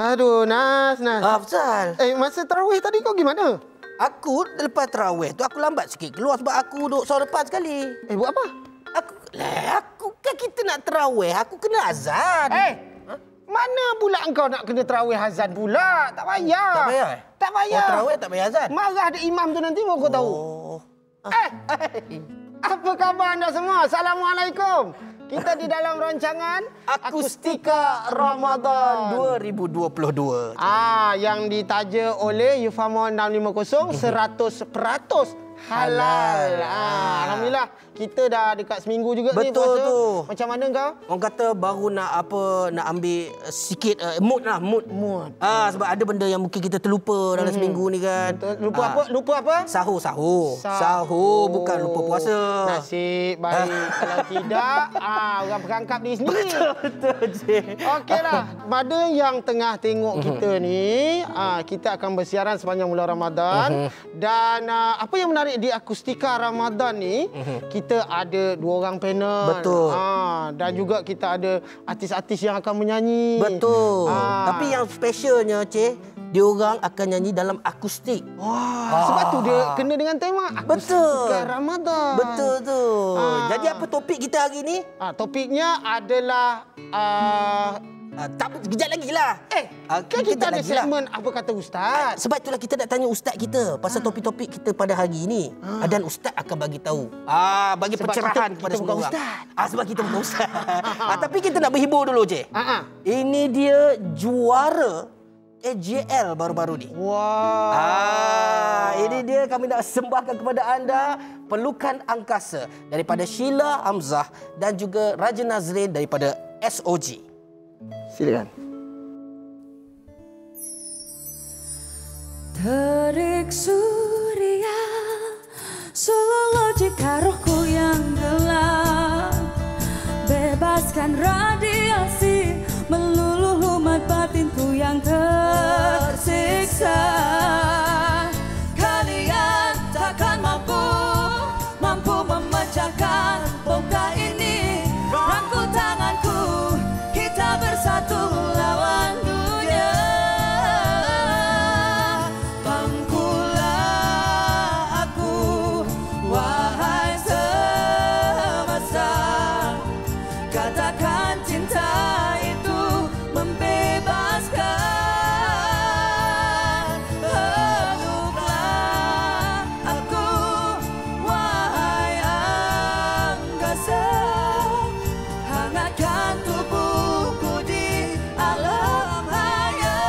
Aduh, Nas. Afzal. Masa tarawih tadi kau gimana? Aku lepas tarawih tu aku lambat sikit keluar sebab aku duduk soal depan sekali. Buat apa? Aku kan kita nak tarawih, aku kena azan. Mana pula engkau nak kena tarawih azan pula? Tak payah. Tak payah? Tak payah. Oh, tarawih tak payah azan? Marah ada imam tu nanti baru kau tahu. Apa khabar anda semua? Assalamualaikum. Kita di dalam rancangan Akustika Ramadan 2022. Yang ditaja oleh Eufamon 650 100% halal. Alhamdulillah kita dah dekat seminggu juga ni puasa. Betul tu. Macam mana kau? Orang kata baru nak ambil sikit mood lah, mood. Sebab ada benda yang mungkin kita terlupa dalam seminggu ni kan. Betul. Lupa apa? Sahur bukan lupa puasa. Nasib baik. Kalau tidak, orang perangkap diri sendiri. Betul je. Okeylah, pada yang tengah tengok kita ni, kita akan bersiaran sepanjang bulan Ramadan. Dan apa yang menarik di Akustika Ramadan ni, kita ada 2 orang panel. Betul. Dan juga kita ada artis-artis yang akan menyanyi. Betul. Tapi yang specialnya, dia orang akan nyanyi dalam akustik. Sebab tu dia kena dengan tema Akustika Ramadan. Betul tu. Jadi apa topik kita hari ni? Topiknya adalah kejap lagi lah. Kan kita ada segmen Apa Kata Ustaz. Sebab itulah kita nak tanya ustaz kita pasal topik-topik kita pada hari ini. Dan ustaz akan bagi tahu. Bagi Sebab pencerahan kita kepada semua bukan orang. ustaz. Sebab kita bukan ustaz. Tapi kita nak berhibur dulu, Cik. Ini dia juara AJL baru-baru ni. Ini dia kami nak sembahkan kepada anda Pelukan Angkasa daripada Sheila Hamzah dan juga Raja Nazrin daripada SOG. Silakan. Terik surya selalu jika rohku yang gelap, bebaskan radiasi meluluh lumat batinku yang tersiksa. Kalian takkan mampu memecahkan bongkar ini. Rangkul tanganku, kita bersatu lawan dunia. Bangkulah aku, wahai semesta. Katakan cinta itu membebaskan. Peluklah aku, wahai angkasa. Hangatkan tubuhku di alam hayalan.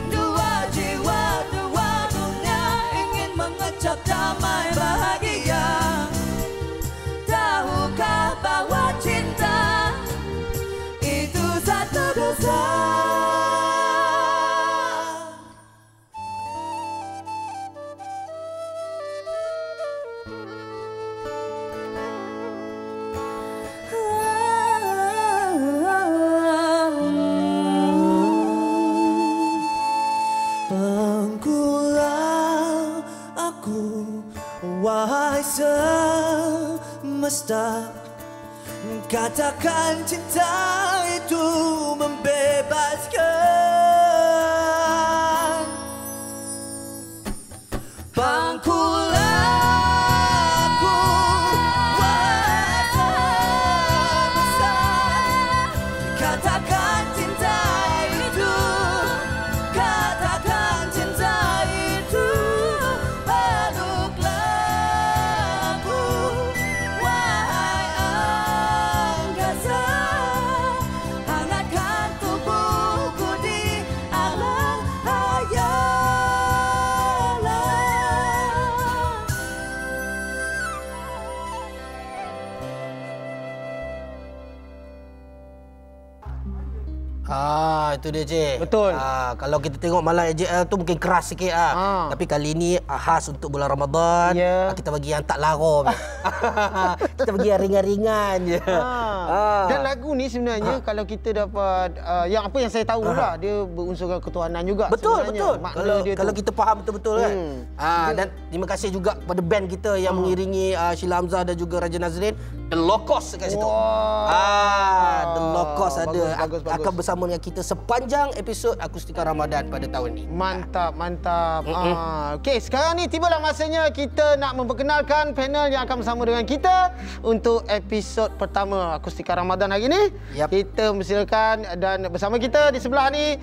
Dua jiwa, dua dunia ingin mengecap damai bahagia. Tahukah bahwa cinta itu satu dosa? Bangkulah aku, wahai semesta. Katakan cinta itu membebaskan. Bangkulah aku, wahai semesta. Katakan cinta itu, katakan cinta itu. Peluklah aku, wahai angkasa. Hangatkan tubuhku di alam hayalan. Itu dia, Cik. Betul. Kalau kita tengok malam AJL tu mungkin keras sikit Tapi kali ni khas untuk bulan Ramadan. Kita bagi yang tak lara. Kita bagi yang ringan-ringan je. Dan lagu ni sebenarnya kalau kita dapat yang apa yang saya tahu lah, dia berunsurkan ketuhanan juga. Betul. Makna dia Kalau tu. kita faham betul-betul kan. Dan terima kasih juga kepada band kita yang mengiringi Sheila Hamzah dan juga Raja Nazrin. The Locos kat situ. The Locos ada bagus. akan bersama dengan kita sepanjang episod Akustika Ramadan pada tahun ini. Mantap. Okey, sekarang ni tibalah masanya kita nak memperkenalkan panel yang akan bersama dengan kita untuk episod pertama Akustika Ramadan hari ini. Yap. Kita mempersilakan dan bersama kita di sebelah ni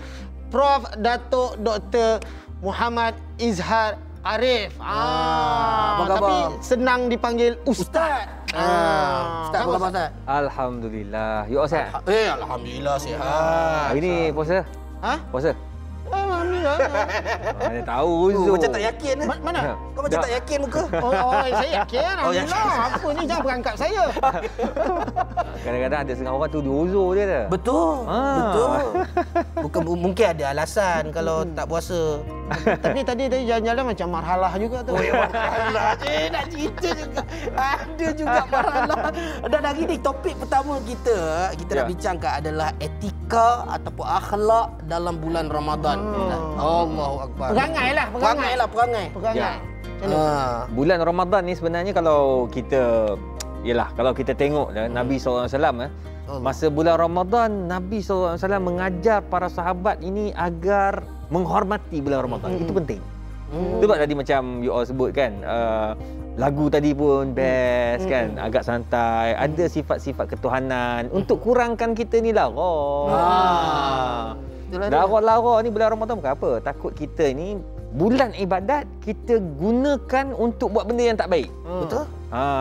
Prof. Datuk Dr. Muhammad Izhar Arif. Apa khabar? Tapi senang dipanggil Ustaz. Ustaz, apa khabar Ustaz? Alhamdulillah. You all sihat? Alhamdulillah sihat. Hari ni puasa? Ha? Puasa? Alhamdulillah. Mana tahu uzur. Macam tak yakin. Mana? Kau macam tak yakin muka. Saya yakin. Alhamdulillah. Apa ni, jangan berangkat saya. Kadang-kadang ada setengah orang tu dia uzur je dah. Betul. Bukan mungkin ada alasan kalau tak puasa. Tapi tadi jalan-jalan macam marhalah juga tu. Marhalah nak cerita juga. Ada juga marhalah. Dan hari ni topik pertama kita nak bincangkan adalah etika ataupun akhlak dalam bulan Ramadan. Allahu akbar. Perangai. Ya. Bulan Ramadan ni sebenarnya kalau kita kalau kita tengok Nabi SAW masa bulan Ramadan, Nabi SAW mengajar para sahabat ini agar menghormati bulan Ramadan. Itu penting. Sebab tadi macam you all sebut kan, lagu tadi pun best kan, agak santai, ada sifat-sifat ketuhanan untuk kurangkan kita ni lara. Lara ni bulan Ramadan bukan apa, takut kita ni bulan ibadat kita gunakan untuk buat benda yang tak baik. Betul?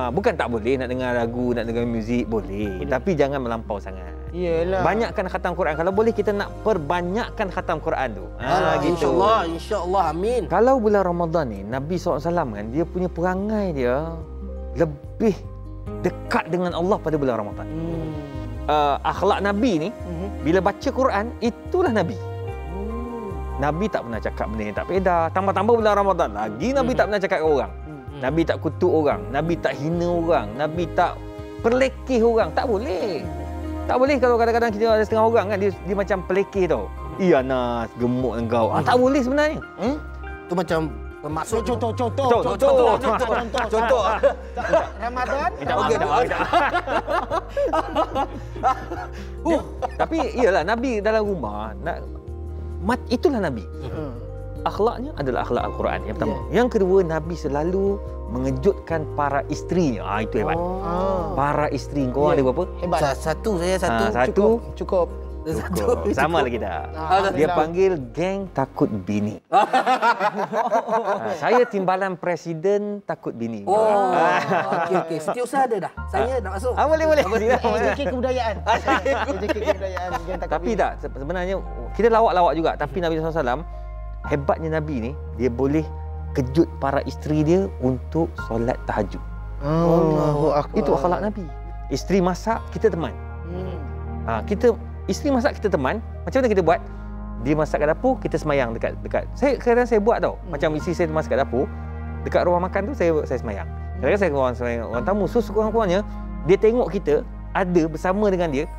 Bukan tak boleh nak dengar lagu, nak dengar muzik, boleh. Tapi jangan melampau sangat. Iyalah. Banyakkan khatam Quran. Kalau boleh kita nak perbanyakkan khatam Quran tu. Gitu. InsyaAllah, amin. Kalau bulan Ramadan ni, Nabi SAW kan, dia punya perangai dia lebih dekat dengan Allah pada bulan Ramadan. Akhlak Nabi ni, bila baca Quran, itulah Nabi. Nabi tak pernah cakap benda yang tak faedah. Tambah-tambah bulan Ramadan lagi, Nabi tak pernah cakap dengan orang. Nabi tak kutuk orang. Nabi tak hina orang. Nabi tak perlekeh orang. Tak boleh. Tak boleh kalau kadang-kadang kita ada setengah orang kan, dia macam pelekeh tau. Iya Nas, gemuk engkau. Tak boleh sebenarnya. Tu macam maksud Contoh. Ramadan. Tapi iyalah Nabi dalam rumah itulah Nabi. Akhlaknya adalah akhlak Al-Quran yang pertama. Yang kedua, Nabi selalu mengejutkan para isterinya. Itu hebat. Para isteri kau ada berapa? Hebat. Satu. Cukup. Sama lagi dah. Dia panggil geng takut bini. Saya timbalan presiden takut bini. Okey. Setiausaha ada dah. Saya nak masuk. Boleh. AJK kebudayaan. Tapi tak, sebenarnya kita lawak-lawak juga. Tapi Nabi SAW, hebatnya Nabi ni, dia boleh kejut para isteri dia untuk solat tahajud. Allahu akbar. Itu akhlak Nabi. Isteri masak, kita teman. Isteri masak, kita teman. Macam mana kita buat? Dia masak kat dapur, kita semayang dekat. Kadang-kadang saya buat tau. Macam isteri saya masak kat dapur, dekat ruang makan tu saya semayang. Kadang-kadang saya orang tamu, so sekurang-kurangnya dia tengok kita ada bersama dengan dia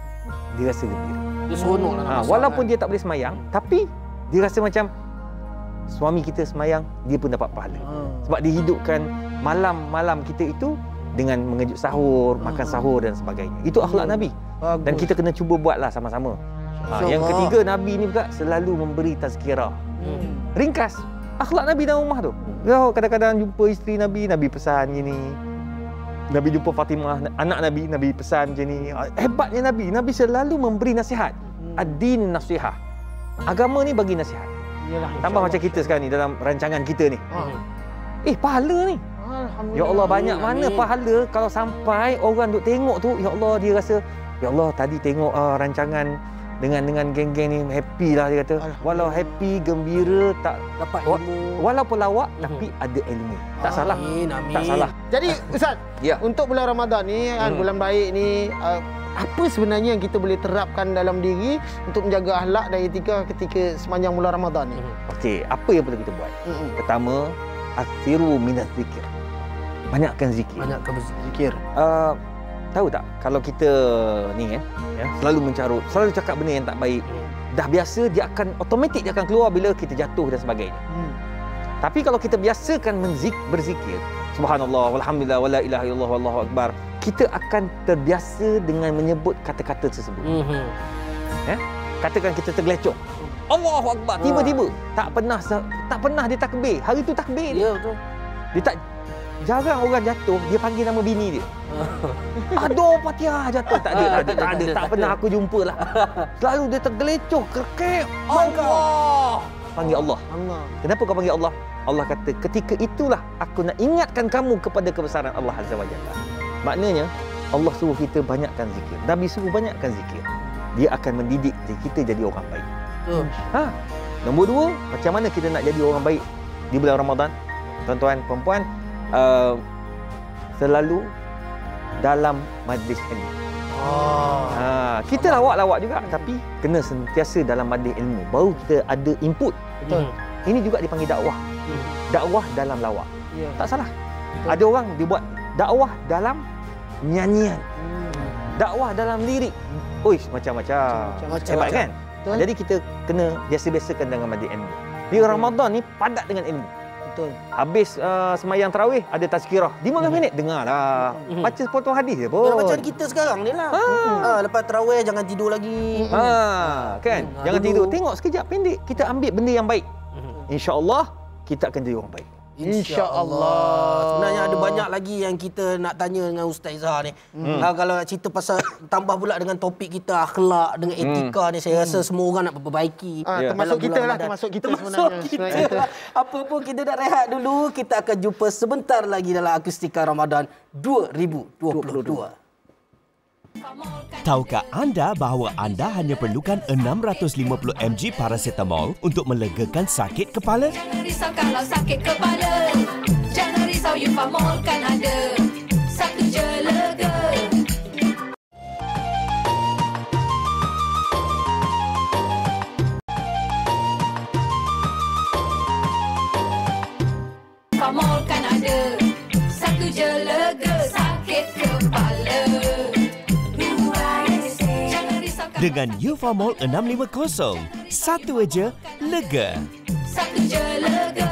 rasa gembira. Dia seronok lah. Walaupun dia tak boleh semayang, tapi dia rasa macam suami kita semayang, dia pun dapat pahala. Sebab dia hidupkan malam-malam kita itu dengan mengejut sahur, makan sahur dan sebagainya. Itu akhlak Nabi. Bagus. Dan kita kena cuba buatlah sama-sama. Yang ketiga, Nabi ni juga selalu memberi tazkirah. Ringkas. Akhlak Nabi dalam rumah tu. Kadang-kadang jumpa isteri Nabi pesan gini. Nabi jumpa Fatimah, anak Nabi pesan macam ni. Hebatnya Nabi selalu memberi nasihat. Ad-din nasihah. Agama ni bagi nasihat. Yalah, tambah macam kita sekarang ni dalam rancangan kita ni. Pahala ni. Ya Allah, banyak mana pahala kalau sampai orang duk tengok tu, ya Allah dia rasa, ya Allah tadi tengok rancangan dengan geng-geng ni happy lah dia kata. Walau happy, gembira, tak dapat ilmu. Walaupun lawak tapi ada ilmu. Tak salah. Amin. Tak salah. Jadi Ustaz, untuk bulan Ramadan ni, bulan baik ni, apa sebenarnya yang kita boleh terapkan dalam diri untuk menjaga akhlak dan etika ketika sepanjang bulan Ramadan ni? Okey, apa yang perlu kita buat? Pertama, akthiru minaz zikir. Banyakkan zikir. Banyakkan berzikir. Tahu tak, kalau kita ni selalu selalu cakap benda yang tak baik, dah biasa dia akan automatik dia akan keluar bila kita jatuh dan sebagainya. Tapi kalau kita biasakan berzikir, subhanallah, walhamdulillah, wala ilaha illallah, wallahu akbar, kita akan terbiasa dengan menyebut kata-kata tersebut. Katakan kita tergelecok. Allahu Akbar, tiba-tiba tak pernah dia takbir. Hari tu takbir dia. Ya, betul. Dia tak jarang orang jatuh, dia panggil nama bini dia. Aduh, Fatihah jatuh. Tak ada. Tak pernah aku jumpa lah. Selalu dia tergelecok, kerkek. Allah. Panggil Allah. Kenapa kau panggil Allah? Allah kata, ketika itulah aku nak ingatkan kamu kepada kebesaran Allah Azza wa Jalla. Maknanya, Allah suruh kita banyakkan zikir. Nabi suruh banyakkan zikir. Dia akan mendidik kita jadi orang baik. Nombor 2, macam mana kita nak jadi orang baik di bulan Ramadan? Tuan-tuan, perempuan, selalu dalam majlis ilmu. Kita lawak-lawak juga, tapi kena sentiasa dalam majlis ilmu. Baru kita ada input. Betul. Ini juga dipanggil dakwah. Dakwah dalam lawak. Tak salah. Ada orang dibuat dakwah dalam nyanyian. Dakwah dalam lirik. Uish, macam-macam. Hebat kan? Betul. Jadi kita kena biasa-biasakan dengan majlis ilmu. Di Ramadan ni padat dengan ilmu. Betul. Habis semayang tarawih ada tazkirah. 15 minit dengarlah. Baca sepotong hadis je pun. Macam kita sekarang ni lah. Lepas tarawih jangan tidur lagi. Kan? Jangan tidur. Tengok sekejap pendek. Kita ambil benda yang baik. InsyaAllah kita akan jadi orang baik. InsyaAllah. Sebenarnya ada banyak lagi yang kita nak tanya dengan Ustaz Izhar ni. Kalau nak cerita pasal tambah pula dengan topik kita akhlak, dengan etika ni, saya rasa semua orang nak perbaiki. Termasuk dalam kita bulan lah, Ramadan. termasuk kita Termasuk kita. Apa pun kita nak rehat dulu. Kita akan jumpa sebentar lagi dalam Akustika Ramadan 2022. Tahukah anda bahawa anda hanya perlukan 650 mg paracetamol untuk melegakan sakit kepala? Jangan risau kalau sakit kepala. Jangan risau, Euphamol kan ada. Satu je lega. Euphamol kan ada. Satu je lega sakit kepala. Dengan Euphamol 650, satu aja lega. Satu je lega.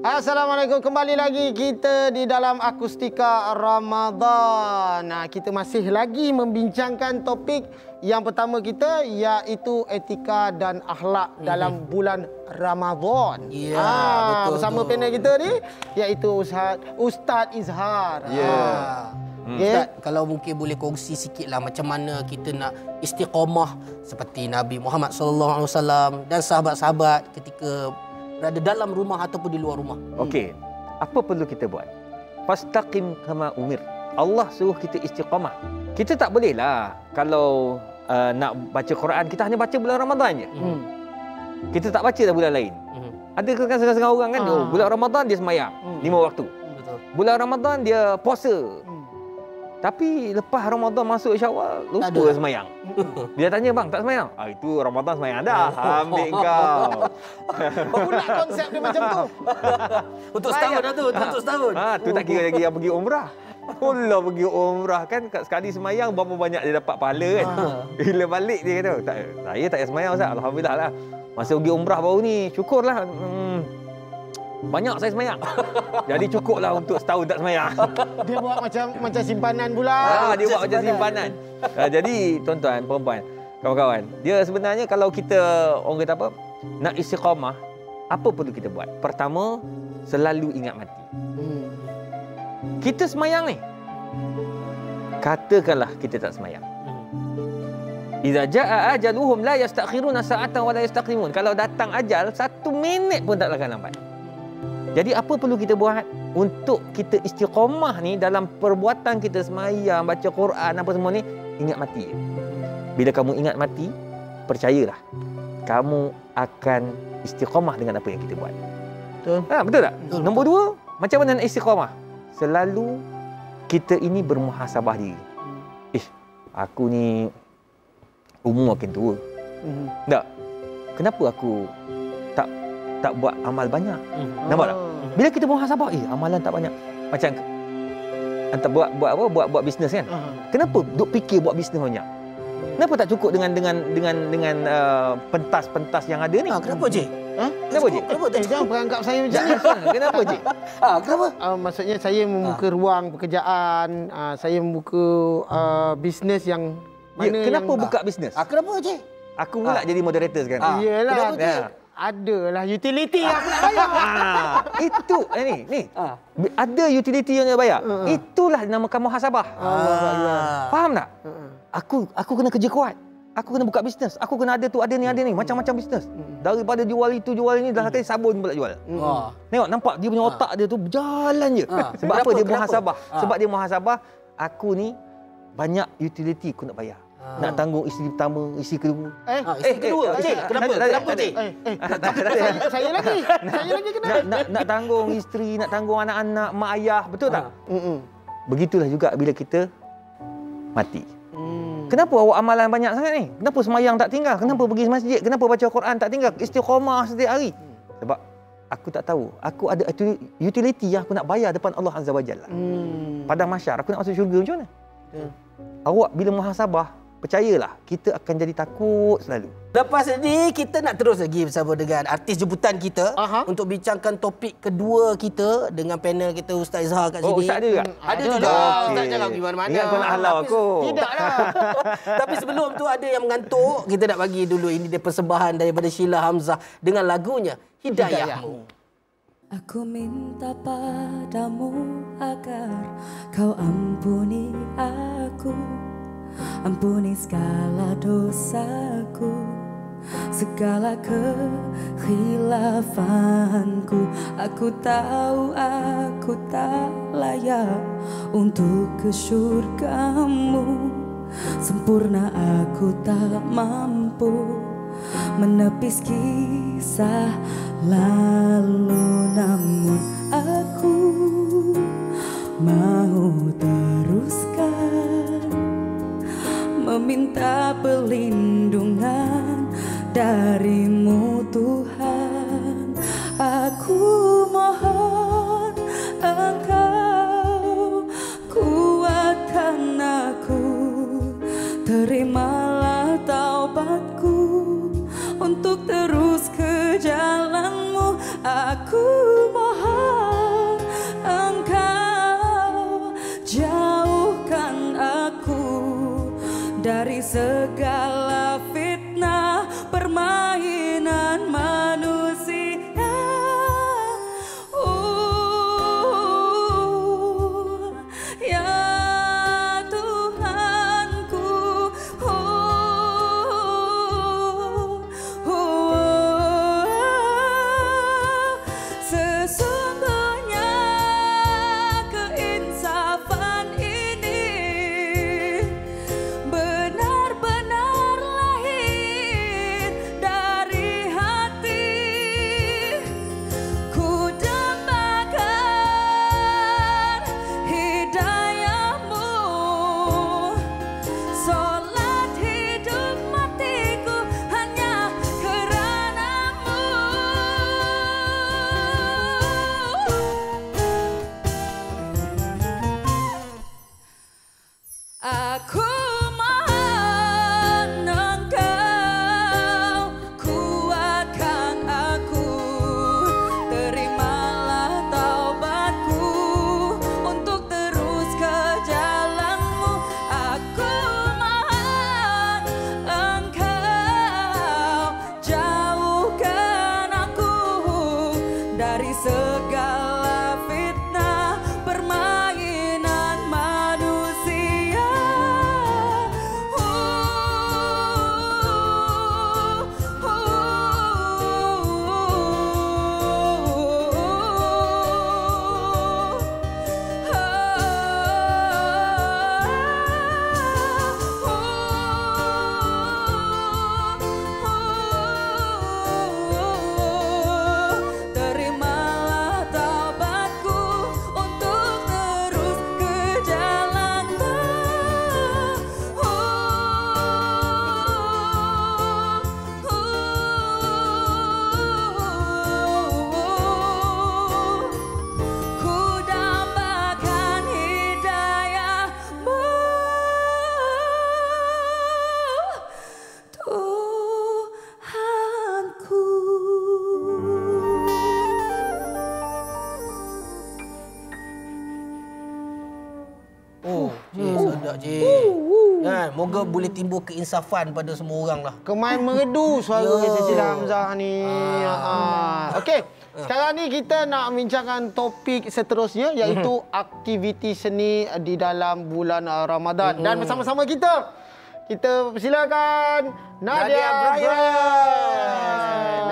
Assalamualaikum, kembali lagi kita di dalam Akustika Ramadan. Kita masih lagi membincangkan topik yang pertama kita, iaitu etika dan akhlak dalam bulan Ramadan. Betul. Bersama panel kita ni, iaitu Ustaz Izhar. Ustaz, kalau mungkin boleh kongsi sikitlah macam mana kita nak istiqamah seperti Nabi Muhammad SAW dan sahabat-sahabat ketika berada dalam rumah ataupun di luar rumah. Okey. Apa perlu kita buat? Fastaqim kama umir. Allah suruh kita istiqamah. Kita tak bolehlah kalau nak baca Quran, kita hanya baca bulan Ramadan je. Kita tak baca dah bulan lain. Ada kan setengah-setengah orang kan, bulan Ramadan dia sembahyang 5 waktu. Betul. Bulan Ramadan dia puasa. Tapi lepas Ramadan masuk Syawal, lupa semayang. Dia tanya, bang, tak semayang? Itu Ramadan semayang dah. Ambil kau. Baru nak konsep dia macam tu. Untuk setahun dah tu, untuk setahun. Tu tak kira lagi yang pergi umrah. Allah pergi umrah kan, sekali semayang berapa banyak dia dapat pahala kan. Bila balik dia kata, saya tak payah semayang Ustaz. Alhamdulillah lah. Masa pergi umrah baru ni, syukurlah. Banyak saya semayang. Jadi cukuplah untuk setahun tak semayang. Dia buat macam simpanan pula. Dia buat macam simpanan. Jadi tuan-tuan, perempuan, kawan-kawan, dia sebenarnya kalau kita, orang kata apa, nak istiqamah, apa perlu kita buat? Pertama, selalu ingat mati. Kita semayang ni, katakanlah kita tak semayang. Idza jaa ajaluhum la yastakhiruna sa'atan wa la yastaqdimun. Kalau datang ajal, 1 minit pun tak akan lambat. Jadi apa perlu kita buat untuk kita istiqamah ni dalam perbuatan kita semayang, baca Quran, apa semua ni, ingat mati. Bila kamu ingat mati, percayalah, kamu akan istiqamah dengan apa yang kita buat. Betul. Betul tak? Betul. Nombor 2, macam mana nak istiqamah? Selalu kita ini bermuhasabah diri. Aku ni umur makin tua. Tak? Kenapa aku tak buat amal banyak? Nampak tak? Bila kita muhasabah, amalan tak banyak. Macam anta buat bisnes kan? Kenapa duk fikir buat bisnes banyak? Kenapa tak cukup dengan pentas-pentas yang ada ni? Kenapa je? Kenapa, Cik? Kenapa tak Jangan peranggap saya macam ni. Kenapa, Cik? Kenapa? Maksudnya saya membuka ruang pekerjaan, saya membuka bisnes yang mana Kenapa yang buka bisnes? Kenapa, Cik? Aku pula jadi moderator sekarang. Iyalah. Kenapa, Cik? Adalah utility yang aku nak bayar. Itu ni. Ada utility yang nak bayar. Itulah dinamakan muhasabah. Faham tak? Aku kena kerja kuat. Aku kena buka bisnes. Aku kena ada tu, ada ni, macam-macam bisnes. Daripada jual itu, jual ini, dah kata sabun pula jual. Tengok, nampak dia punya otak dia tu berjalan je. Sebab apa dia muhasabah? Sebab dia muhasabah, aku ni banyak utility aku nak bayar. Nak tanggung isteri pertama, isteri kedua. Isteri kedua, Cik. Kenapa, Cik? Saya lagi kena. Nak tanggung isteri, nak tanggung anak-anak, mak ayah, betul tak? Begitulah juga bila kita mati. Kenapa awak amalan banyak sangat ni? Kenapa semayang tak tinggal? Kenapa pergi masjid? Kenapa baca Quran tak tinggal? Istiqamah setiap hari. Sebab aku tak tahu. Aku ada utility yang aku nak bayar depan Allah Azza wa Jalla. Padang mahsyar, aku nak masuk syurga macam mana? Awak bila muhasabah, percayalah, kita akan jadi takut selalu. Lepas ni kita nak terus lagi bersama dengan artis jemputan kita untuk bincangkan topik kedua kita dengan panel kita Ustaz Izhar kat sini. Ustaz ada tak? Ada juga. Ustaz jangan pergi mana-mana. Ingat kau nak halau aku. Tidaklah. Tapi sebelum tu ada yang mengantuk, kita nak bagi dulu ini dia persembahan daripada Sheila Hamzah dengan lagunya Hidayahmu. Aku minta padamu agar kau ampuni aku. Ampuni segala dosaku, segala kekhilafanku. Aku tahu aku tak layak untuk ke syurgamu. Sempurna aku tak mampu menepis kisah lalu, namun aku mau teruskan meminta perlindungan darimu Tuhan. Aku mohon Engkau kuatkan aku, terimalah taubatku untuk terus ke jalan-Mu. Aku mohon Engkau jauhkan aku dari segala fitnah permainan manusia. Ya Tuhanku, sesungguhnya keinsafan ini benar-benar lahir dari hati. Ku dambakan hidayah-Mu, solat hidup matiku hanya kerana-Mu. Aku mohon Engkau kuatkan aku, terimalah taubatku untuk terus ke jalan-Mu. Aku mohon Engkau jauhkan aku dari segala fitnah permainan manusia. Terimalah tak, cik. Moga boleh timbul keinsafan pada semua orang lah. Kemain merdu suara Cecilia Hamzah ni. Okey. Sekarang ni kita nak bincangkan topik seterusnya iaitu aktiviti seni di dalam bulan Ramadan. Dan bersama-sama kita persilakan Nadia Brian.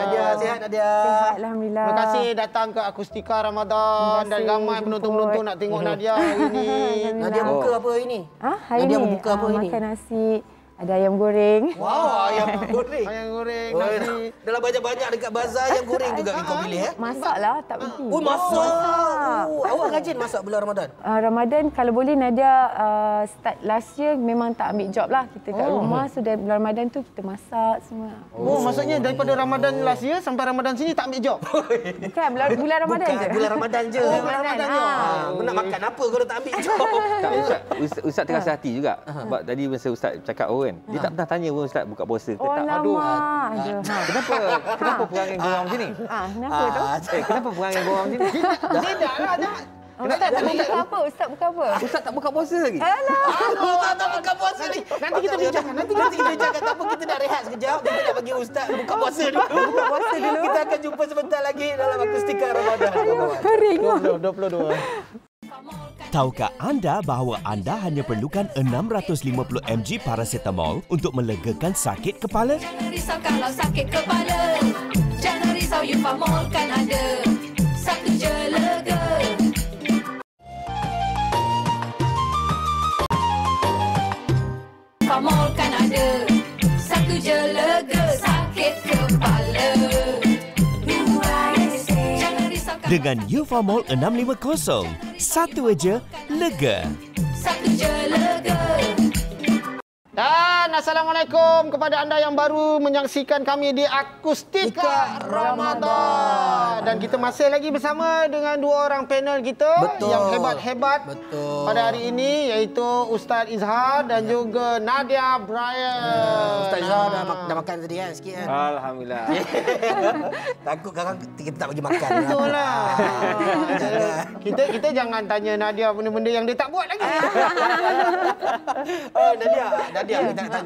Nadia, sihat Nadia? Sihat, Alhamdulillah. Terima kasih datang ke Akustika Ramadan dan ramai penonton-penonton nak tengok Nadia hari ni. Nadia buka apa hari ni? Hari Nadia ni buka apa hari ni? makan nasi, ada ayam goreng. Wow, ayam goreng. Ayam goreng, nasi. Dalam banyak-banyak dekat bazar ayam goreng juga kau pilih Masak lah, tak pergi. Oh, masak. Awak rajin masak bulan Ramadan? Ramadan kalau boleh Nadia start last year memang tak ambil job lah. Kita kat rumah, so dari bulan Ramadan tu kita masak semua. Oh, maksudnya daripada Ramadan last year sampai Ramadan sini tak ambil job? Bukan, bulan Ramadan je. Bulan Ramadan je. Oh, bulan Ramadan je. Kau nak makan apa kalau tak ambil job? Tak, Ustaz terasa hati juga. Sebab tadi masa Ustaz cakap kan, dia tak pernah tanya pun Ustaz buka puasa ke tak. Kenapa perangai korang macam ni? Kenapa tu? Kenapa perangai korang macam ni? Tidak lah, jangan. Ustaz tak buka apa? Ustaz buka apa? Ustaz tak buka puasa lagi? Ustaz tak buka puasa ni. Nanti kita bincangkan. Nanti kita bincangkan. Tak apa, kita nak rehat sekejap. Kita nak bagi Ustaz buka puasa dulu. Buka puasa dulu. Kita akan jumpa sebentar lagi dalam Akustika Ramadan. Kering. 22. Tahukah anda bahawa anda hanya perlukan 650 mg paracetamol untuk melegakan sakit kepala? Jangan risau kalau sakit kepala. Jangan risau, Euphamol kan ada. Satu je lega. Euphamol kan ada. Satu je lega sakit kepala. Jangan risau kalau Dengan Euphamol 650, satu aja lega. satu je lega. Dan Assalamualaikum kepada anda yang baru menyaksikan kami di Akustika Ramadan. Dan kita masih lagi bersama dengan dua orang panel kita yang hebat-hebat pada hari ini, iaitu Ustaz Izhar dan juga Nadia Brian. Ustaz Izhar dah makan tadi kan sikit kan? Alhamdulillah. Takut sekarang kita tak bagi makan. Betul lah. Kita jangan tanya Nadia benda-benda yang dia tak buat lagi.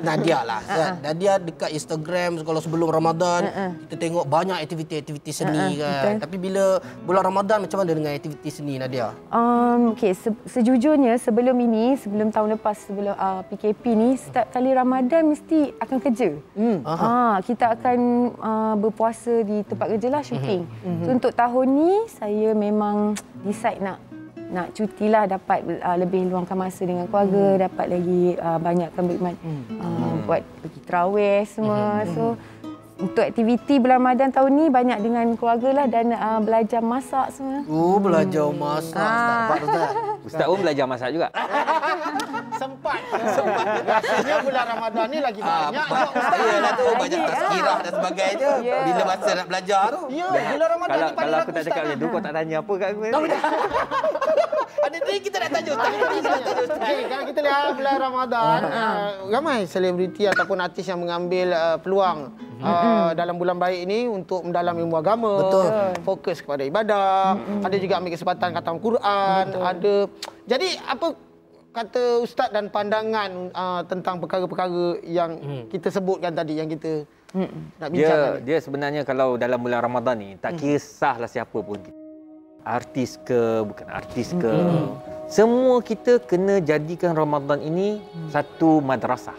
Nadia lah. Nadia dekat Instagram kalau sebelum Ramadan kita tengok banyak aktiviti-aktiviti seni kan. Tapi bila bulan Ramadan macam mana dengan aktiviti seni Nadia? Okey, sejujurnya sebelum tahun lepas sebelum PKP ni, setiap kali Ramadan mesti akan kerja. Kita akan berpuasa di tempat kerja lah, syuting. So, untuk tahun ni saya memang decide nak cutilah, dapat lebih luangkan masa dengan keluarga, dapat lagi banyakkan berkhidmat, buat pergi tarawih semua. So untuk aktiviti bulan Ramadan tahun ni banyak dengan keluarga lah dan belajar masak semua. Belajar masak. Dapat Ustaz. Ustaz pun belajar masak juga. Sempat. Rasanya bulan Ramadan ni lagi banyak je Ustaz. Yalah tu banyak tazkirah dan sebagainya. Bila masa nak belajar tu. Ya, bulan Ramadan ni paling Kalau aku laku tak cakap Ustaz. macam tu, kau tak tanya apa kat aku. Ada ni kita nak tanya Ustaz. Okay, kalau kita lihat bulan Ramadan, ramai selebriti ataupun artis yang mengambil peluang dalam bulan baik ini untuk mendalam ilmu agama, fokus kepada ibadah, ada juga ambil kesempatan khatam Quran, ada. Jadi apa kata Ustaz dan pandangan tentang perkara-perkara yang kita sebutkan tadi, yang kita nak bincangkan? Dia sebenarnya kalau dalam bulan Ramadan ni, tak kisahlah siapa pun. Artis ke, bukan artis ke. Semua kita kena jadikan Ramadan ini satu madrasah.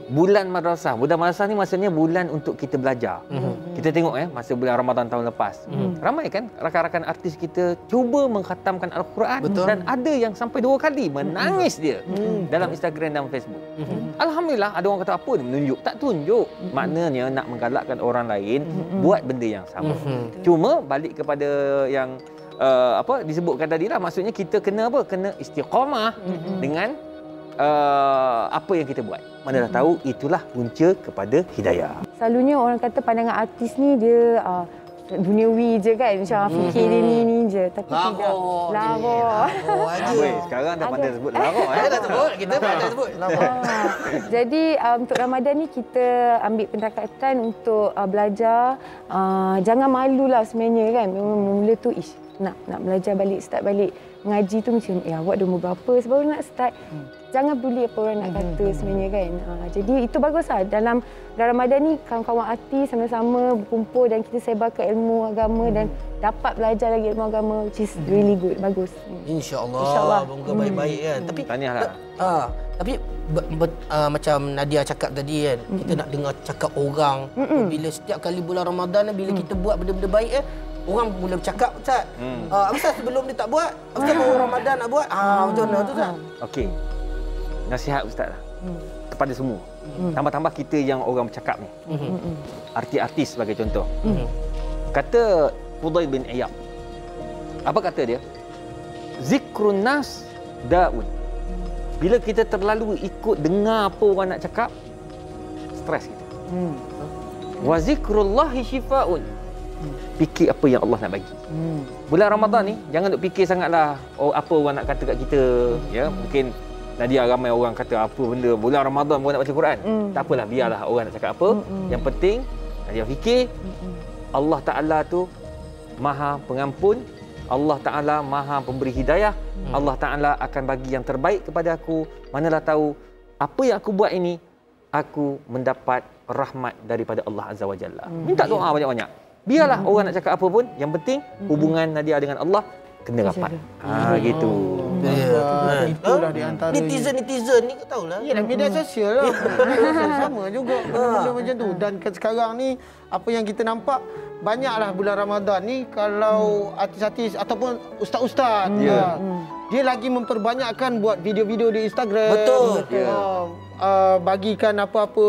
Bulan madrasah. Bulan madrasah ni maksudnya bulan untuk kita belajar. Kita tengok masa bulan Ramadan tahun lepas. Ramai kan rakan-rakan artis kita cuba mengkhatamkan Al-Quran. Dan ada yang sampai 2 kali menangis dia dalam Instagram dan Facebook. Alhamdulillah, ada orang kata apa ni, menunjuk. Tak tunjuk. Maknanya nak menggalakkan orang lain buat benda yang sama. Cuma balik kepada yang disebutkan tadi lah, maksudnya kita kena apa? Kena istiqamah dengan apa yang kita buat. Mana dah tahu itulah punca kepada hidayah. Selalunya orang kata pandangan artis ni dia duniawi je kan, macam fikir dia ni je, tapi tidak. Larok. Sekarang dah pandai sebut larok. Dah sebut, kita pandai sebut. Jadi untuk Ramadan ni kita ambil pendekatan untuk belajar. Jangan malulah sebenarnya kan. Mula tu nak belajar balik, start balik mengaji tu macam awak dah umur berapa baru nak start. jangan peduli apa orang nak kata sebenarnya kan. Jadi itu baguslah dalam bulan Ramadan ni kawan-kawan artis sama-sama berkumpul dan kita sebarkan ilmu agama dan dapat belajar lagi ilmu agama, which is really good, bagus. InsyaAllah. Moga baik-baik kan. Tapi tahniahlah. Tapi macam Nadia cakap tadi kan, kita nak dengar cakap orang. Bila setiap kali bulan Ramadan bila kita buat benda-benda baik orang mula bercakap, Ustaz. Apa sebelum dia tak buat? Apa baru Ramadan nak buat? Macam mana tu, Ustaz? Okey. Nasihat Ustaz lah. Kepada semua. Tambah-tambah kita yang orang bercakap ni. Artis-artis sebagai contoh. Kata Fudail bin Iyad. Apa kata dia? Zikrun nas da'un. Bila kita terlalu ikut dengar apa orang nak cakap, stres kita. Wa zikrullahi shifa'un. Fikir apa yang Allah nak bagi. Bulan Ramadan ni jangan duk fikir sangatlah apa orang nak kata kat kita, ya. Mungkin Nadia ramai orang kata apa benda bulan Ramadan bukan nak baca Quran. Tak apalah, biarlah orang nak cakap apa. Yang penting Nadia fikir Allah Taala tu Maha Pengampun, Allah Taala Maha Pemberi hidayah. Allah Taala akan bagi yang terbaik kepada aku. Manalah tahu apa yang aku buat ini aku mendapat rahmat daripada Allah Azza wa Jalla. Minta doa banyak-banyak. Biarlah orang nak cakap apa pun, yang penting hubungan Nadia dengan Allah kena rapat. Gitu. Itulah di antara netizen ni kau tahulah. Ya, media sosial lah. Media sosial sama juga benda-benda macam tu. Dan sekarang ni apa yang kita nampak banyaklah bulan Ramadan ni kalau artis-artis ataupun ustaz-ustaz dia lagi memperbanyakkan buat video-video di Instagram. Betul. Bagikan apa-apa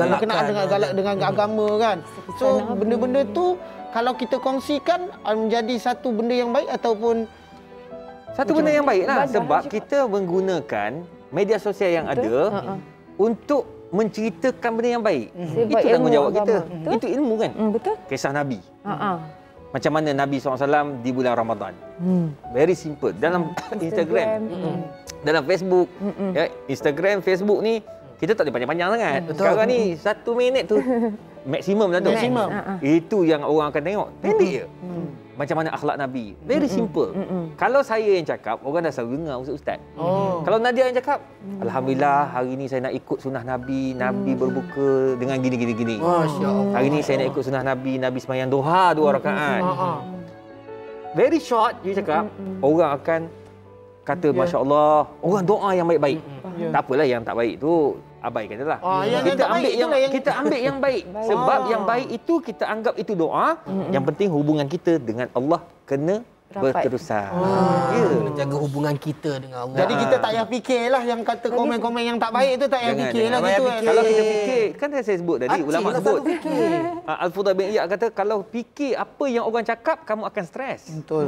berkenaan dengan agama kan. So benda-benda tu kalau kita kongsikan menjadi satu benda yang baik ataupun satu benda yang baiklah, sebab kita menggunakan media sosial yang ada untuk menceritakan benda yang baik. Itu tanggungjawab kita. Itu ilmu kan? Betul. Kisah Nabi. Macam mana Nabi SAW di bulan Ramadan. Very simple. Dalam Instagram, dalam Facebook, ya, Instagram, Facebook ni kita tak boleh panjang-panjang sangat. Sekarang ni 1 minit tu maksimum dah tu. Itu yang orang akan tengok. Pendek je. Macam mana akhlak Nabi. Very simple. Kalau saya yang cakap, orang dah selalu dengar ustaz-ustaz. Kalau Nadia yang cakap, Alhamdulillah hari ni saya nak ikut sunnah Nabi. Nabi berbuka dengan gini-gini. Masya-Allah. Hari ni saya nak ikut sunnah Nabi. Nabi sembahyang duha 2 rakaat. Very short dia cakap, orang akan kata masya-Allah, orang doa yang baik-baik. Tak apalah yang tak baik tu abaikan jelah. Kita ambil yang baik. Sebab yang baik itu kita anggap itu doa. Yang penting hubungan kita dengan Allah kena berterusan. Kena jaga hubungan kita dengan Allah. Jadi kita tak payah fikirlah yang kata komen-komen yang tak baik tu, tak payah fikirlah gitu kan. Kalau kita fikir, kan saya sebut tadi, ulama sebut. Al-Fudail bin Iyad kata kalau fikir apa yang orang cakap, kamu akan stres. Betul.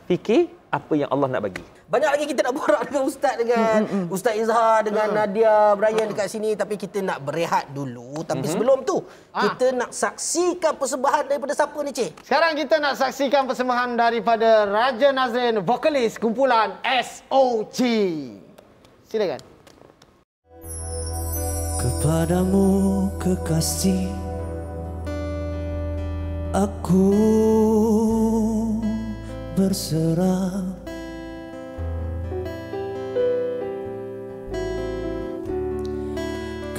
Fikir apa yang Allah nak bagi. Banyak lagi kita nak borak dengan Ustaz, dengan Ustaz Izhar, dengan Nadia, Brian dekat sini. Tapi kita nak berehat dulu. Tapi sebelum tu, kita nak saksikan persembahan daripada siapa ni, Cik? Sekarang kita nak saksikan persembahan daripada Raja Nazrin, vokalis kumpulan SOG. Silakan. Kepadamu kekasih, aku berserah.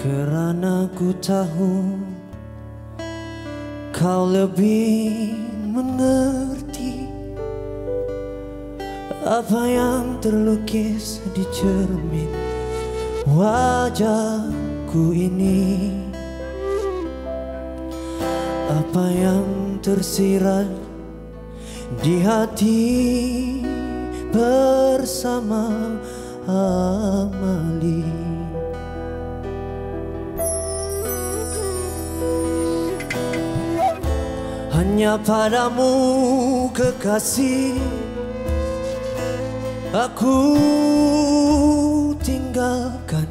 Kerana ku tahu kau lebih mengerti apa yang terlukis di cermin wajahku ini, apa yang tersirat di hati bersama amali. Hanya padamu kekasih aku tinggalkan.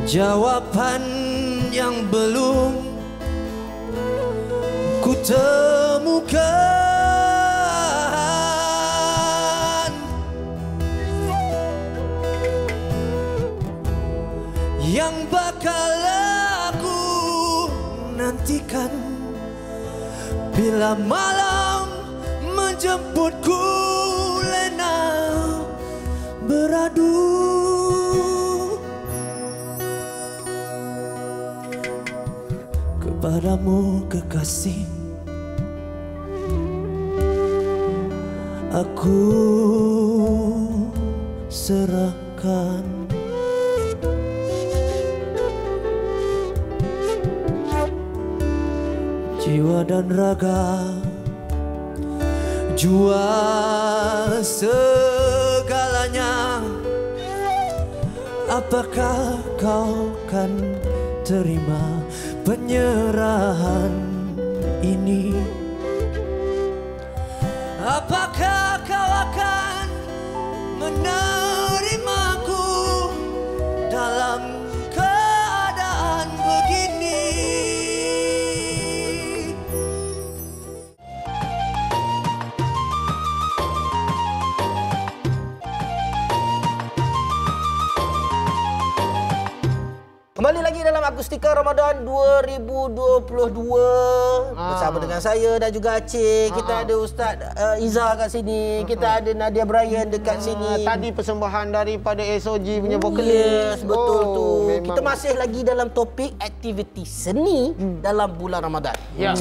Jawaban yang belum ku temukan, yang bakal aku nantikan Bila malam menjemputku lena beradu, kepadamu kekasih aku serahkan. Jiwa dan raga, jua segalanya. Apakah kau kan terima penyerahan ini? Apakah kau akan menerimaku dalam keadaan begini? Kembali lagi dalam Akustika Ramadan 2022 bersama dengan saya dan juga Aceh. Kita ada Ustaz Iza kat sini. Kita ada Nadia Brian dekat sini. Tadi persembahan daripada SOG punya vokalis. Yes, betul tu. Memang. Kita masih lagi dalam topik aktiviti seni dalam bulan Ramadan. Ya.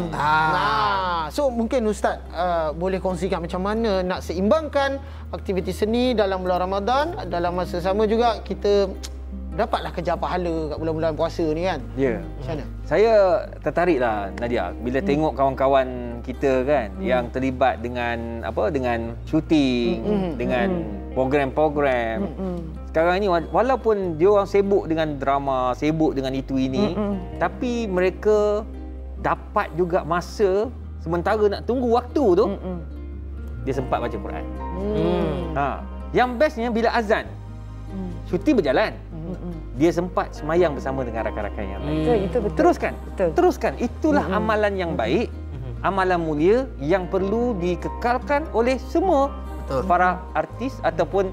So mungkin Ustaz boleh kongsikan macam mana nak seimbangkan aktiviti seni dalam bulan Ramadan, dalam masa sama juga kita dapatlah kejar pahala kat bulan-bulan puasa ni kan. Ya. Macam mana? Saya tertariklah Nadia bila tengok kawan-kawan kita kan yang terlibat dengan dengan syuting, dengan program-program. Sekarang ni walaupun dia orang sibuk dengan drama, sibuk dengan itu ini, tapi mereka dapat juga masa sementara nak tunggu waktu tu dia sempat baca Quran. Yang bestnya bila azan syuting berjalan, dia sempat semayang bersama dengan rakan-rakan yang lain. Itu betul. Teruskan. Betul. Teruskan. Itulah amalan yang baik, amalan mulia yang perlu dikekalkan oleh semua para artis ataupun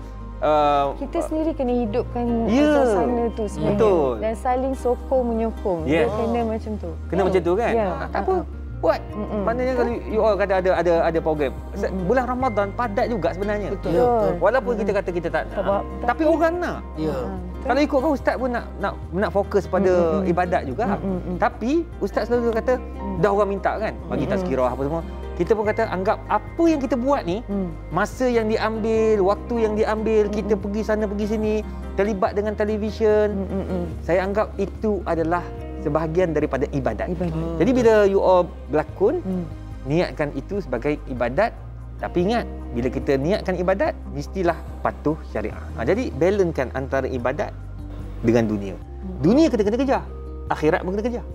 kita sendiri kena hidupkan Ya. suasana tu sebenarnya. Betul. Dan saling sokong menyokong. Yes. Dia kena macam tu. kena macam tu kan. Ya. Tak apa. Buat. Maknanya kalau you all kata ada program. Bulan Ramadan padat juga sebenarnya. Betul. Walaupun kita kata kita tak nak. Tapi orang nak. Ya. Kalau ikutkan ustaz pun nak fokus pada ibadat juga. Tapi ustaz selalu kata dah orang minta kan bagi tazkirah apa semua. Kita pun kata anggap apa yang kita buat ni, masa yang diambil, waktu yang diambil, kita pergi sana pergi sini, terlibat dengan televisyen. Saya anggap itu adalah sebahagian daripada ibadat. Jadi bila you all berlakon, niatkan itu sebagai ibadat. Tapi ingat, bila kita niatkan ibadat, mestilah patuh syariah. Jadi balancekan antara ibadat dengan dunia. Dunia kita kena kejar, akhirat pun kena kejar.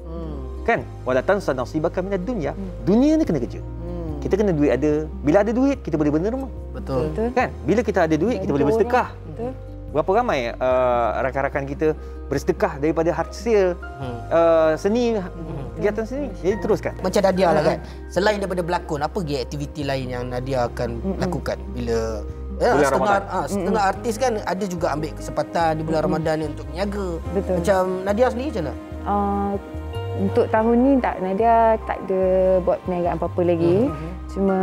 Kan? Wala tansa nasibaka minad dunya. Dunia ni kena kejar. Kita kena duit ada. Bila ada duit, kita boleh bina rumah. Betul. Kan? Bila kita ada duit, kita boleh bersedekah. Betul. Berapa ramai rakan-rakan kita bersedekah daripada hasil seni, kegiatan seni. Jadi teruskan. Macam Nadia lah kan. Selain daripada berlakon, apa lagi aktiviti lain yang Nadia akan lakukan bila setengah artis kan ada juga ambil kesempatan di bulan Ramadan ni untuk niaga. Betul. Macam Nadia sendiri macam mana? Untuk tahun ni Nadia tak ada buat perniagaan apa-apa lagi. Cuma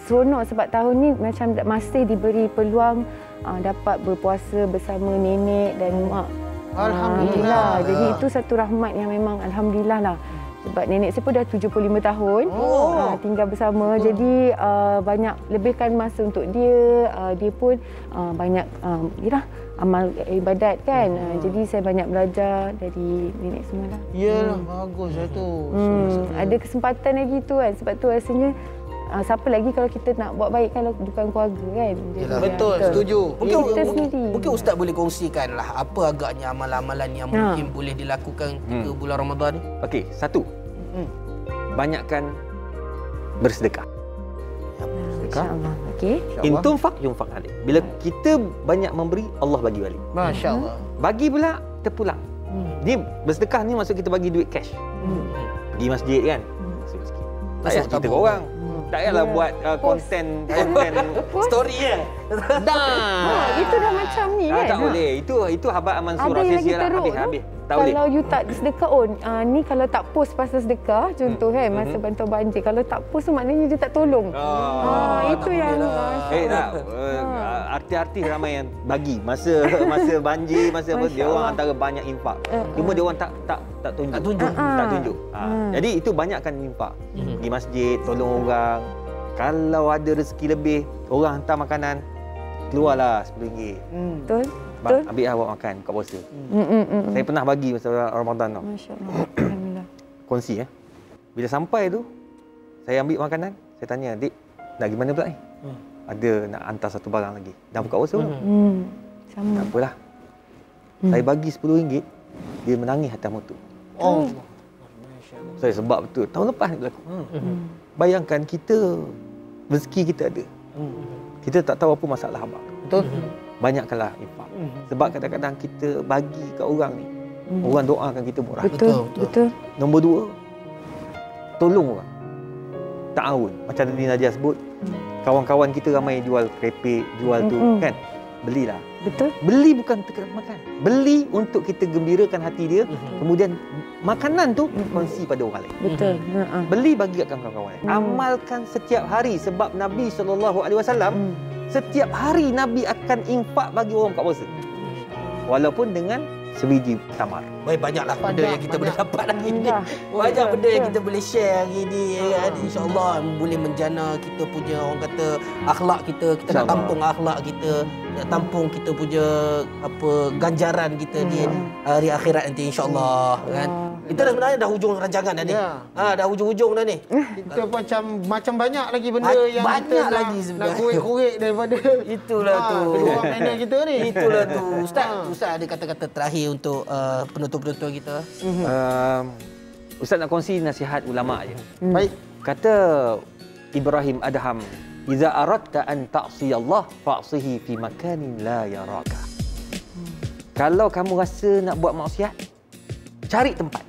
seronok sebab tahun ni macam masih diberi peluang dapat berpuasa bersama nenek dan mak. Alhamdulillah. Jadi itu satu rahmat yang memang alhamdulillah lah. Sebab nenek saya pun dah 75 tahun tinggal bersama. Jadi banyak lebihkan masa untuk dia. Dia pun banyak amal ibadat kan. Jadi saya banyak belajar dari nenek semua lah. Yalah, bagus lah tu. Ada kesempatan lagi tu kan. Sebab tu rasanya siapa lagi kalau kita nak buat baik kan bukan keluarga kan. Jadi, Betul, setuju. Mungkin Ustaz boleh kongsikan lah apa agaknya amalan-amalan yang mungkin boleh dilakukan ketika bulan Ramadan ni. Okey, satu. Banyakkan bersedekah. InsyaAllah. Okey. Intum fak yunfak alaih. Bila kita banyak memberi, Allah bagi balik. Masya-Allah. Bagi pula terpulang. Ni bersedekah ni maksud kita bagi duit cash. Pergi masjid kan. Masuk sikit. Tak payah cerita ke orang. Tak payahlah buat konten Story ya. Itu dah macam ni kan. Tak boleh. Itu habat Mansur Ada yang lagi Rasisi lah. teruk tu. Habis. Tak boleh. Kalau you tak sedekah, ni kalau tak post pasal sedekah, contoh kan, masa bantuan banjir. Kalau tak post tu maknanya dia tak tolong. Itu yang... Tak. Artis-artis ramai yang bagi masa banjir, masa apa, dia orang antara banyak infak. Cuma dia orang tak tunjuk. Tak tunjuk. Jadi itu banyakkan infak. Pergi masjid, tolong orang. Kalau ada rezeki lebih, orang hantar makanan, keluarlah RM10. Betul. Bang, ambil awak makan kat puasa. Saya pernah bagi masa Ramadan tau. Masya-Allah. Alhamdulillah. Kongsi Bila sampai tu, saya ambil makanan, saya tanya, "Dik, nak pergi mana pula ni?" Ada nak hantar satu barang lagi. Dah buka puasa belum? Sama. Tak apalah. Saya bagi RM10, dia menangis atas motor. Saya sebab betul. Tahun lepas ni berlaku. Bayangkan kita, rezeki kita ada. Kita tak tahu apa masalah abang. Betul. Banyakkanlah infak. Sebab kadang-kadang kita bagi kat orang ni, orang doakan kita murah. Betul. Nombor 2, tolong orang. Ta'awun. Macam tadi Nadia sebut, kawan-kawan kita ramai jual kerepek, jual tu kan. Belilah. Betul. Beli bukan untuk makan. Beli untuk kita gembirakan hati dia. Kemudian makanan tu kongsi pada orang lain. Betul. Beli bagi kat kawan-kawan lain. Amalkan setiap hari sebab Nabi SAW setiap hari Nabi akan infak bagi orang buka puasa. Walaupun dengan sebiji tamar. Banyaklah benda yang kita boleh dapat hari ni. Banyak benda yang kita boleh share hari ni. InsyaAllah boleh menjana kita punya, orang kata, akhlak kita. Kita nak tampung akhlak kita. Nak tampung kita punya ganjaran kita di hari akhirat nanti, insyaAllah. Kan? Kita dah sebenarnya dah hujung rancangan dah ni. Dah hujung-hujung dah ni. Kita macam banyak lagi benda yang banyak kita lagi sebenarnya. nak korek-korek daripada Itulah tu. kedua orang panel kita ni. Itulah tu. Ustaz ada kata-kata terakhir untuk penutup-penutup kita. Ustaz nak kongsi nasihat ulama je. Baik. Kata Ibrahim Adham, "Iza aradta an ta'si Allah fa'sihi fi makanin la yaraka." Kalau kamu rasa nak buat maksiat, cari tempat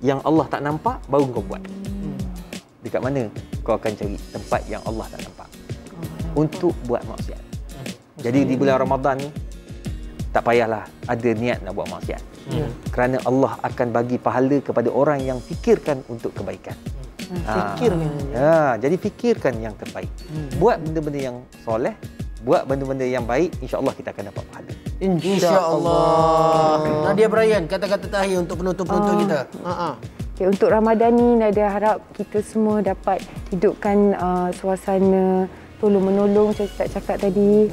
yang Allah tak nampak, baru kau buat. Dekat mana kau akan cari tempat yang Allah tak nampak untuk buat maksiat. Jadi di bulan Ramadan ni, tak payahlah ada niat nak buat maksiat. Kerana Allah akan bagi pahala kepada orang yang fikirkan untuk kebaikan. Jadi fikirkan yang terbaik. Buat benda-benda yang soleh, buat benda-benda yang baik, insya-Allah kita akan dapat pahala. InsyaAllah. Nadia Brian, kata-kata terakhir untuk penutup-penutup kita. Okay, untuk Ramadan ni, Nadia harap kita semua dapat hidupkan suasana tolong-menolong macam kita cakap tadi.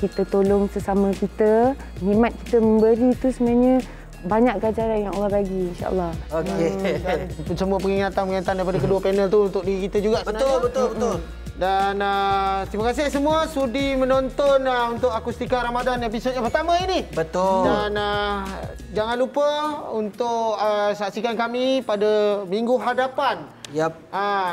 Kita tolong sesama kita. Nikmat kita memberi itu sebenarnya banyak ganjaran yang Allah bagi, insya-Allah. Okey. Dan semua peringatan daripada kedua panel tu untuk diri kita juga sebenarnya. Betul. Dan terima kasih semua sudi menonton untuk Akustika Ramadan episod yang pertama ini. Betul. Dan jangan lupa untuk saksikan kami pada minggu hadapan. Yap.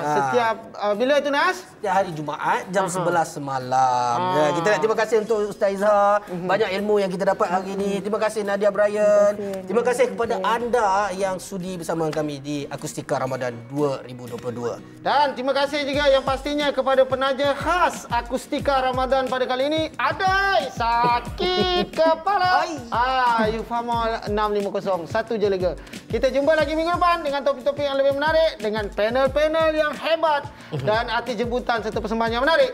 Setiap bila itu Nas? Setiap hari Jumaat jam 11 malam. Kita nak terima kasih untuk Ustazah. Banyak ilmu yang kita dapat hari ini. Terima kasih Nadia Brian. Terima kasih kepada anda yang sudi bersama kami di Akustika Ramadan 2022. Dan terima kasih juga yang pastinya kepada penaja khas Akustika Ramadan pada kali ini, Adai Sakit Kepala. Yufamol 650. Satu je lega. Kita jumpa lagi minggu depan dengan topik-topik yang lebih menarik, dengan panel-panel yang hebat dan artis jemputan serta persembahan yang menarik.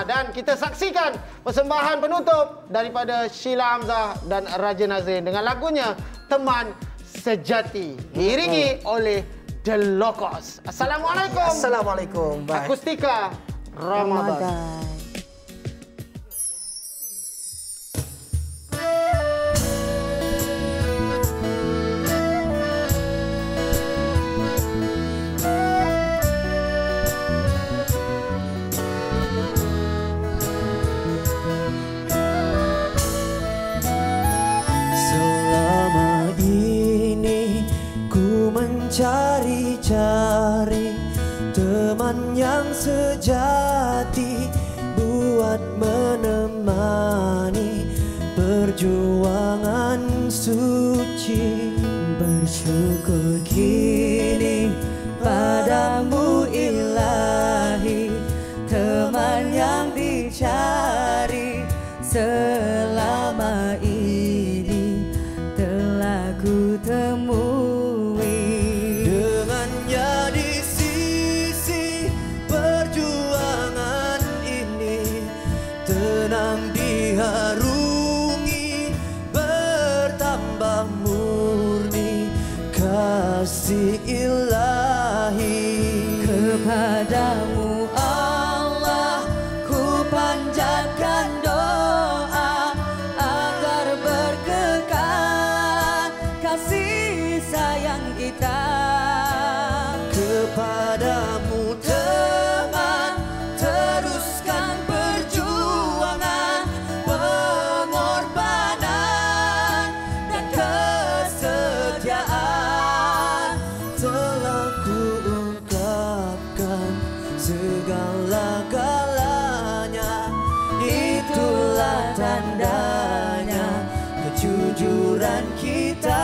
Dan kita saksikan persembahan penutup daripada Sheila Hamzah dan Raja Nazrin dengan lagunya Teman Sejati, diiringi oleh The Locos. Assalamualaikum. Assalamualaikum. Bye. Akustika Ramadan. Selama ini ku mencari-cari teman yang sejati buat menemani perjuangan suci. Bersyukur kini padamu ilahi, teman yang dicintai Gusti Ilahi. Kepadamu Allah ku panjatkan doa agar berkekal kasih sayang kita. Kepadamu teman, teruskan perjuangan, pengorbanan dan kesetiaan. Telah ku ungkapkan segala-galanya, itulah tandanya kejujuran kita.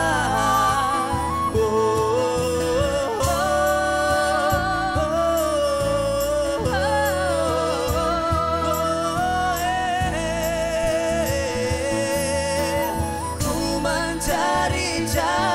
Ku mencari jalan